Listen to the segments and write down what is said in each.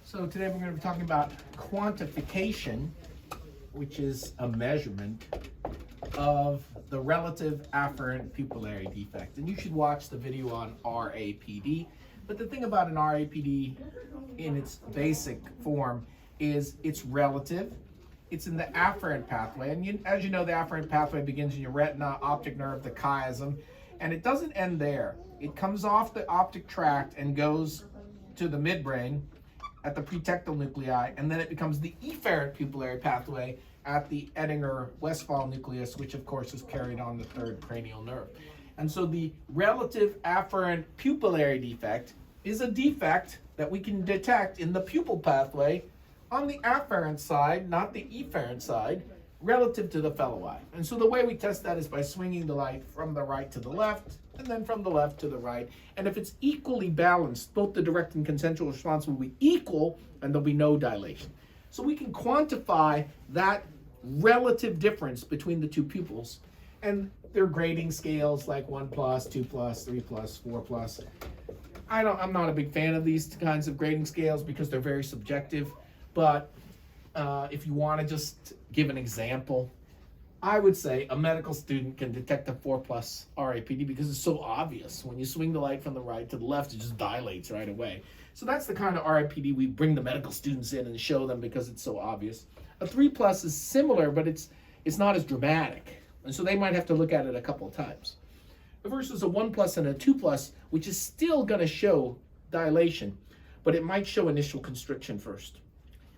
So today we're going to be talking about quantification, which is a measurement of the relative afferent pupillary defect. And you should watch the video on RAPD. But the thing about an RAPD in its basic form is it's relative. It's in the afferent pathway. And as you know, the afferent pathway begins in your retina, optic nerve, the chiasm. And it doesn't end there. It comes off the optic tract and goes to the midbrain at the pretectal nuclei, and then it becomes the efferent pupillary pathway at the Edinger-Westphal nucleus, which of course is carried on the third cranial nerve. And so the relative afferent pupillary defect is a defect that we can detect in the pupil pathway on the afferent side, not the efferent side, relative to the fellow eye. And so the way we test that is by swinging the light from the right to the left, and then from the left to the right. And if it's equally balanced, both the direct and consensual response will be equal, and there'll be no dilation. So we can quantify that relative difference between the two pupils. And there are grading scales like 1+, 2+, 3+, 4+. I'm not a big fan of these kinds of grading scales because they're very subjective. But if you want to just give an example, I would say a medical student can detect a 4+ RAPD because it's so obvious. When you swing the light from the right to the left, it just dilates right away. So that's the kind of RAPD we bring the medical students in and show them because it's so obvious. A 3+ is similar, but it's not as dramatic. And so they might have to look at it a couple of times. Versus a 1+ and a 2+, which is still going to show dilation, but it might show initial constriction first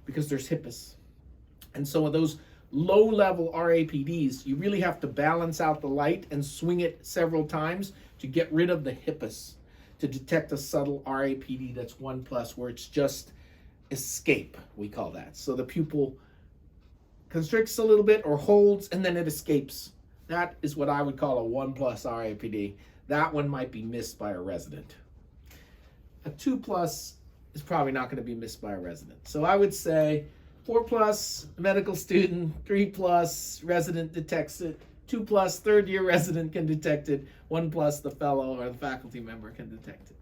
because there's hippus. And so those low-level RAPDs, you really have to balance out the light and swing it several times to get rid of the hippus to detect a subtle RAPD that's 1+, where it's just escape, we call that. So the pupil constricts a little bit or holds, and then it escapes. That is what I would call a 1+ RAPD. That one might be missed by a resident. A 2+ is probably not going to be missed by a resident. So I would say 4+ medical student, 3+ resident detects it, 2+ third-year resident can detect it, 1+ the fellow or the faculty member can detect it.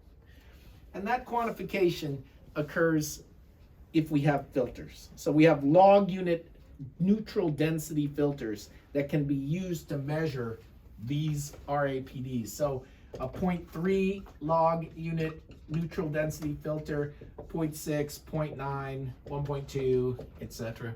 And that quantification occurs if we have filters. So we have log unit neutral density filters that can be used to measure these RAPDs. So a 0.3 log unit neutral density filter, 0.6, 0.9, 1.2, etc.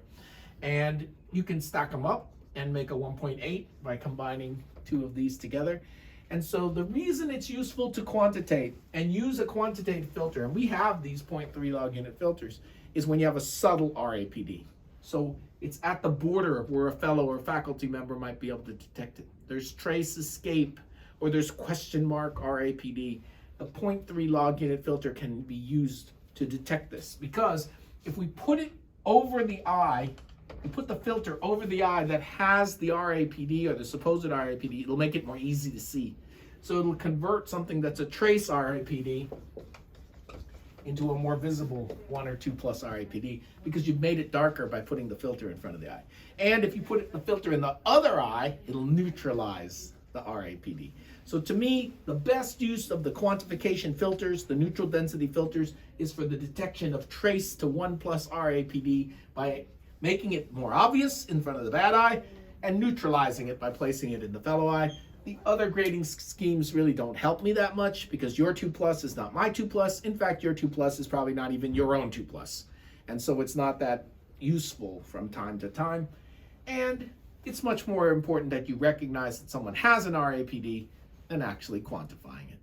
And you can stack them up and make a 1.8 by combining two of these together. And so the reason it's useful to quantitate and use a quantitative filter, and we have these 0.3 log unit filters, is when you have a subtle RAPD. So it's at the border of where a fellow or faculty member might be able to detect it. There's trace escape, or there's question mark RAPD. The 0.3 log unit filter can be used to detect this, because if we put it over the eye, we put the filter over the eye that has the RAPD or the supposed RAPD, it'll make it more easy to see. So it'll convert something that's a trace RAPD into a more visible 1 or 2+ RAPD because you've made it darker by putting the filter in front of the eye. And if you put the filter in the other eye, it'll neutralize the RAPD. So to me, the best use of the quantification filters, the neutral density filters, is for the detection of trace to 1+ RAPD by making it more obvious in front of the bad eye and neutralizing it by placing it in the fellow eye. The other grading schemes really don't help me that much because your 2+ is not my 2+. In fact, your 2+ is probably not even your own 2+. And so it's not that useful from time to time. And it's much more important that you recognize that someone has an RAPD than actually quantifying it.